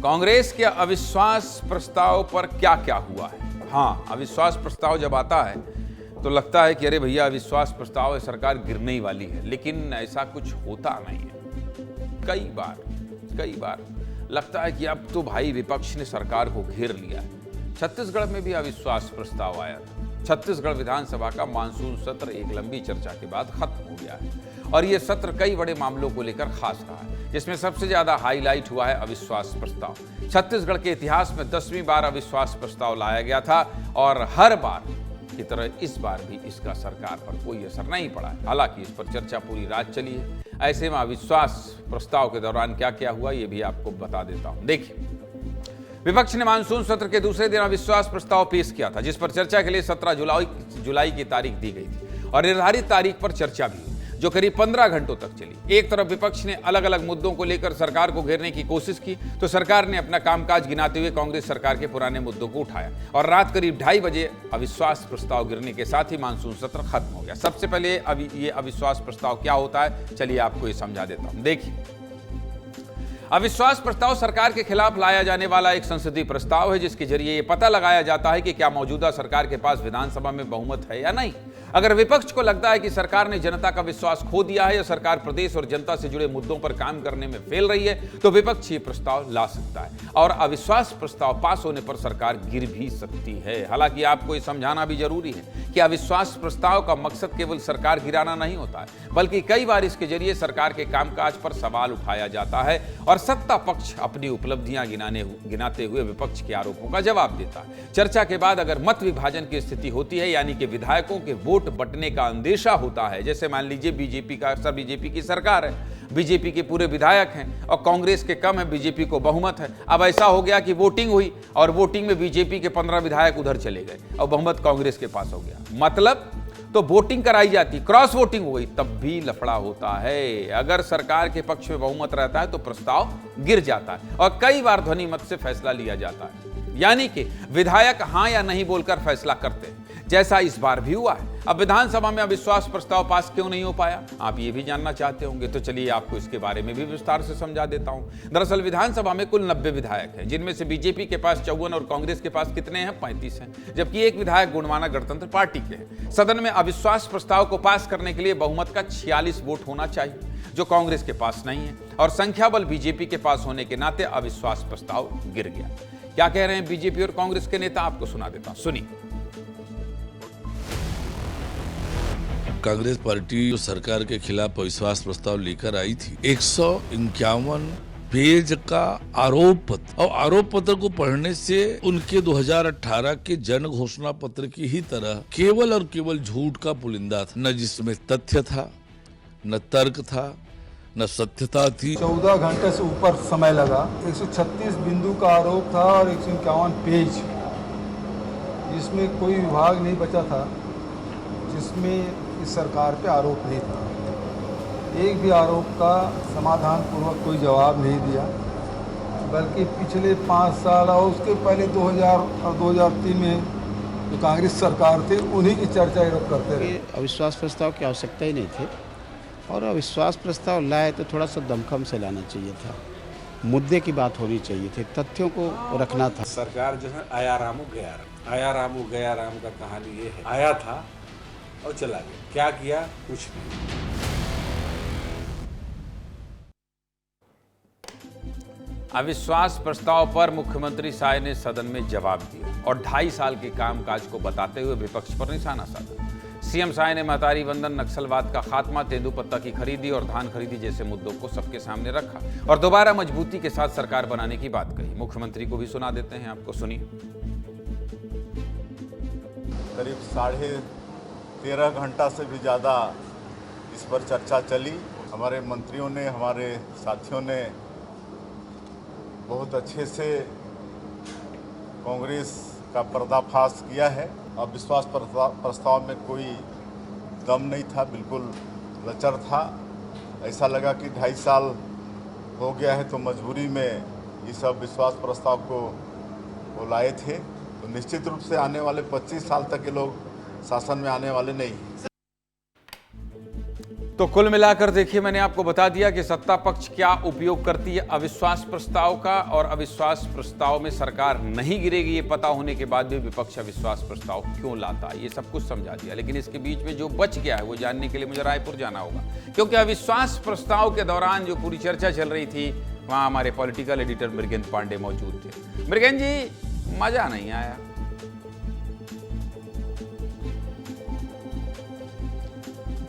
कांग्रेस के अविश्वास प्रस्ताव पर क्या क्या हुआ है। हाँ, अविश्वास प्रस्ताव जब आता है तो लगता है कि अरे भैया अविश्वास प्रस्ताव है, सरकार गिरने ही वाली है, लेकिन ऐसा कुछ होता नहीं है। कई बार लगता है कि अब तो भाई विपक्ष ने सरकार को घेर लिया है। छत्तीसगढ़ में भी अविश्वास प्रस्ताव आया था। छत्तीसगढ़ विधानसभा का मानसून सत्र एक लंबी चर्चा के बाद खत्म हो गया है और ये सत्र कई बड़े मामलों को लेकर खास रहा है, जिसमें सबसे ज्यादा हाईलाइट हुआ है अविश्वास प्रस्ताव। छत्तीसगढ़ के इतिहास में 10वीं बार अविश्वास प्रस्ताव लाया गया था और हर बार की तरह इस बार भी इसका सरकार पर कोई असर नहीं पड़ा है। हालांकि इस पर चर्चा पूरी रात चली है। ऐसे में अविश्वास प्रस्ताव के दौरान क्या क्या हुआ ये भी आपको बता देता हूं। देखिए, विपक्ष ने मानसून सत्र के दूसरे दिन अविश्वास प्रस्ताव पेश किया था, जिस पर चर्चा के लिए 17 जुलाई की तारीख दी गई थी और निर्धारित तारीख पर चर्चा भी हुई, जो करीब 15 घंटों तक चली। एक तरफ विपक्ष ने अलग अलग मुद्दों को लेकर सरकार को घेरने की कोशिश की, तो सरकार ने अपना कामकाज गिनाते हुए कांग्रेस सरकार के पुराने मुद्दों को उठाया और रात करीब 2:30 बजे अविश्वास प्रस्ताव गिरने के साथ ही मानसून सत्र खत्म हो गया। सबसे पहले ये अविश्वास प्रस्ताव क्या होता है, चलिए आपको ये समझा देता हूं। देखिए, अविश्वास प्रस्ताव सरकार के खिलाफ लाया जाने वाला एक संसदीय प्रस्ताव है, जिसके जरिए यह पता लगाया जाता है कि क्या मौजूदा सरकार के पास विधानसभा में बहुमत है या नहीं। अगर विपक्ष को लगता है कि सरकार ने जनता का विश्वास खो दिया है या सरकार प्रदेश और जनता से जुड़े मुद्दों पर काम करने में फेल रही है, तो विपक्ष ये प्रस्ताव ला सकता है और अविश्वास प्रस्ताव पास होने पर सरकार गिर भी सकती है। हालांकि आपको ये समझाना भी जरूरी है कि अविश्वास प्रस्ताव का मकसद केवल सरकार गिराना नहीं होता है, बल्कि कई बार इसके जरिए सरकार के कामकाज पर सवाल उठाया जाता है और सत्ता पक्ष अपनी उपलब्धियां गिनाते हुए विपक्ष के आरोपों का जवाब देता है। चर्चा के बाद अगर मत विभाजन की स्थिति होती है, यानी कि विधायकों के वोट बंटने का अंदेशा होता है, जैसे मान लीजिए बीजेपी की सरकार है, बीजेपी के पूरे विधायक हैं और कांग्रेस के कम है, बीजेपी को बहुमत है। अब ऐसा हो गया कि वोटिंग हुई और वोटिंग में बीजेपी के 15 विधायक उधर चले गए और बहुमत कांग्रेस के पास हो गया। मतलब तो वोटिंग कराई जाती, क्रॉस वोटिंग हो गई, तब भी लफड़ा होता है। अगर सरकार के पक्ष में बहुमत रहता है तो प्रस्ताव गिर जाता है और कई बार ध्वनि मत से फैसला लिया जाता है, यानी कि विधायक हां या नहीं बोलकर फैसला करते हैं, जैसा इस बार भी हुआ है। अब विधानसभा में अविश्वास प्रस्ताव पास क्यों नहीं हो पाया, आप ये भी जानना चाहते होंगे, तो चलिए आपको इसके बारे में भी विस्तार से समझा देता हूं। दरअसल विधानसभा में कुल 90 विधायक हैं, जिनमें से बीजेपी के पास 54 और कांग्रेस के पास कितने हैं, 35 हैं, जबकि एक विधायक गुणमाना गणतंत्र पार्टी के हैं। सदन में अविश्वास प्रस्ताव को पास करने के लिए बहुमत का 46 वोट होना चाहिए, जो कांग्रेस के पास नहीं है और संख्या बल बीजेपी के पास होने के नाते अविश्वास प्रस्ताव गिर गया। क्या कह रहे हैं बीजेपी और कांग्रेस के नेता, आपको सुना देता हूं, सुनिए। कांग्रेस पार्टी जो सरकार के खिलाफ अविश्वास प्रस्ताव लेकर आई थी, 151 पेज का आरोप पत्र, और आरोप पत्र को पढ़ने से उनके 2018 के जन घोषणा पत्र की ही तरह केवल और केवल झूठ का पुलिंदा था, न जिसमें तथ्य था, न तर्क था, न सत्यता थी। 14 घंटे से ऊपर समय लगा। 136 बिंदु का आरोप था और 151 पेज, जिसमें कोई विभाग नहीं बचा था जिसमें इस सरकार पे आरोप नहीं था। एक भी आरोप का समाधान पूर्वक कोई जवाब नहीं दिया, बल्कि पिछले 5 साल और उसके पहले 2000 और 2003 में जो कांग्रेस सरकार थे उन्हीं की चर्चा करते रहे। अविश्वास प्रस्ताव की आवश्यकता ही नहीं थी और अविश्वास प्रस्ताव लाए तो थोड़ा सा दमखम से लाना चाहिए था, मुद्दे की बात होनी चाहिए थी, तथ्यों को रखना था। सरकार जो है आया रामू गया राम का कहानी ये है, आया था और चला गया, क्या किया, कुछ नहीं। अविश्वास प्रस्ताव पर मुख्यमंत्री साय ने सदन में जवाब दिया और 2.5 साल के कामकाज को बताते हुए विपक्ष पर निशाना साधा। सीएम साय ने महतारी वंदन, नक्सलवाद का खात्मा, तेंदुपत्ता की खरीदी और धान खरीदी जैसे मुद्दों को सबके सामने रखा और दोबारा मजबूती के साथ सरकार बनाने की बात कही। मुख्यमंत्री को भी सुना देते हैं, आपको सुनिए। करीब 13.5 घंटा से भी ज़्यादा इस पर चर्चा चली। हमारे मंत्रियों ने, हमारे साथियों ने बहुत अच्छे से कांग्रेस का पर्दाफाश किया है। अविश्वास प्रस्ताव में कोई दम नहीं था, बिल्कुल लचर था। ऐसा लगा कि 2.5 साल हो गया है तो मजबूरी में इस अविश्वास प्रस्ताव को वो लाए थे। तो निश्चित रूप से आने वाले 25 साल तक के लोग शासन में आने वाले नहीं। तो कुल मिलाकर देखिए, मैंने आपको बता दिया कि सत्ता पक्ष क्या उपयोग करती है अविश्वास प्रस्ताव का, और अविश्वास प्रस्ताव में सरकार नहीं गिरेगी ये पता होने के बाद भी विपक्ष अविश्वास प्रस्ताव क्यों लाता है, ये सब कुछ समझा दिया। लेकिन इसके बीच में जो बच गया है वो जानने के लिए मुझे रायपुर जाना होगा, क्योंकि अविश्वास प्रस्ताव के दौरान जो पूरी चर्चा चल रही थी वहां हमारे पॉलिटिकल एडिटर मृगेंद्र पांडे मौजूद थे। मृगेंद्र जी, मजा नहीं आया?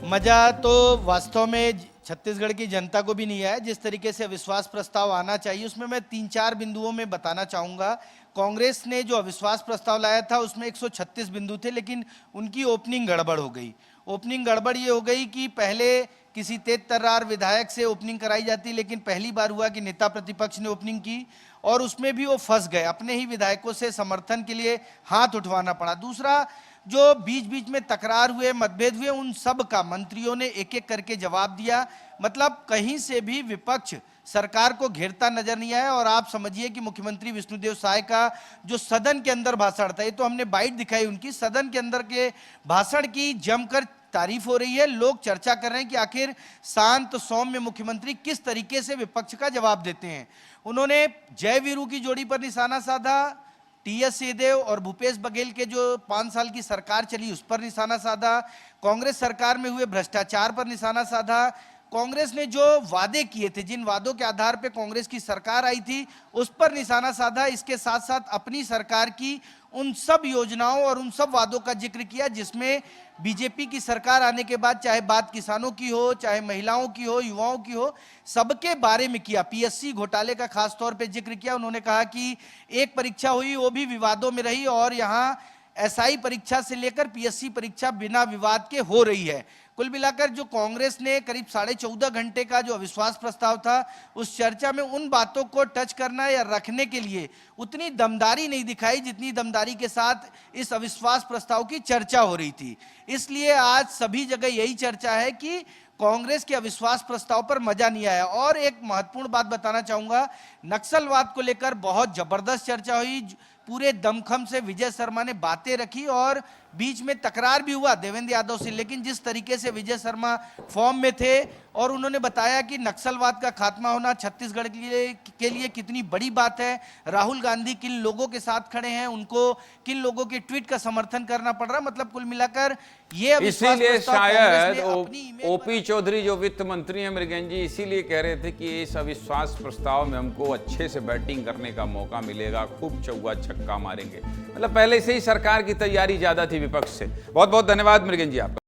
मजा तो वास्तव में छत्तीसगढ़ की जनता को भी नहीं आया। जिस तरीके से अविश्वास प्रस्ताव आना चाहिए उसमें मैं 3-4 बिंदुओं में बताना चाहूँगा। कांग्रेस ने जो अविश्वास प्रस्ताव लाया था उसमें 136 बिंदु थे, लेकिन उनकी ओपनिंग गड़बड़ हो गई। ओपनिंग गड़बड़ ये हो गई कि पहले किसी तेज तर्रार विधायक से ओपनिंग कराई जाती, लेकिन पहली बार हुआ कि नेता प्रतिपक्ष ने ओपनिंग की और उसमें भी वो फंस गए। अपने ही विधायकों से समर्थन के लिए हाथ उठवाना पड़ा। दूसरा, जो बीच बीच में तकरार हुए, मतभेद हुए, उन सब का मंत्रियों ने एक एक करके जवाब दिया। मतलब कहीं से भी विपक्ष सरकार को घेरता नजर नहीं आया। और आप समझिए कि मुख्यमंत्री विष्णुदेव साय का जो सदन के अंदर भाषण था, ये तो हमने बाइट दिखाई उनकी, सदन के अंदर के भाषण की जमकर तारीफ हो रही है। लोग चर्चा कर रहे हैं कि आखिर शांत सौम्य मुख्यमंत्री किस तरीके से विपक्ष का जवाब देते हैं। उन्होंने जय वीरू की जोड़ी पर निशाना साधा, टीएस सिंहदेव और भूपेश बघेल के जो 5 साल की सरकार चली उस पर निशाना साधा, कांग्रेस सरकार में हुए भ्रष्टाचार पर निशाना साधा, कांग्रेस ने जो वादे किए थे, जिन वादों के आधार पर कांग्रेस की सरकार आई थी, उस पर निशाना साधा। इसके साथ साथ अपनी सरकार की उन सब योजनाओं और उन सब वादों का जिक्र किया जिसमें बीजेपी की सरकार आने के बाद चाहे बात किसानों की हो, चाहे महिलाओं की हो, युवाओं की हो, सबके बारे में किया। पीएससी घोटाले का खास तौर पे जिक्र किया। उन्होंने कहा कि एक परीक्षा हुई वो भी विवादों में रही और यहाँ एसआई परीक्षा से लेकर पीएससी परीक्षा बिना विवाद के हो रही है। कुल मिलाकर जो कांग्रेस ने करीब 14.5 घंटे का जो अविश्वास प्रस्ताव था, उस चर्चा में उन बातों को टच करना या रखने के लिए उतनी दमदारी नहीं दिखाई जितनी दमदारी के साथ इस अविश्वास प्रस्ताव की चर्चा हो रही थी। इसलिए आज सभी जगह यही चर्चा है कि कांग्रेस के अविश्वास प्रस्ताव पर मजा नहीं आया। और एक महत्वपूर्ण बात बताना चाहूंगा, नक्सलवाद को लेकर बहुत जबरदस्त चर्चा हुई। पूरे दमखम से विजय शर्मा ने बातें रखी और बीच में तकरार भी हुआ देवेंद्र यादव से, लेकिन जिस तरीके से विजय शर्मा फॉर्म में थे और उन्होंने बताया कि नक्सलवाद का खात्मा होना छत्तीसगढ़ के लिए कितनी बड़ी बात है, राहुल गांधी किन लोगों के साथ खड़े हैं, उनको किन लोगों के ट्वीट का समर्थन करना पड़ रहा। मतलब कुल मिलाकर ये इसीलिए शायद ओपी चौधरी जो वित्त मंत्री हैं मृगेंद्र जी, इसीलिए कह रहे थे कि इस अविश्वास प्रस्ताव में हमको अच्छे से बैटिंग करने का मौका मिलेगा, खूब चौका छक्का मारेंगे। मतलब पहले से ही सरकार की तैयारी ज्यादा थी विपक्ष से। बहुत बहुत धन्यवाद मृगेंद्र जी आपका।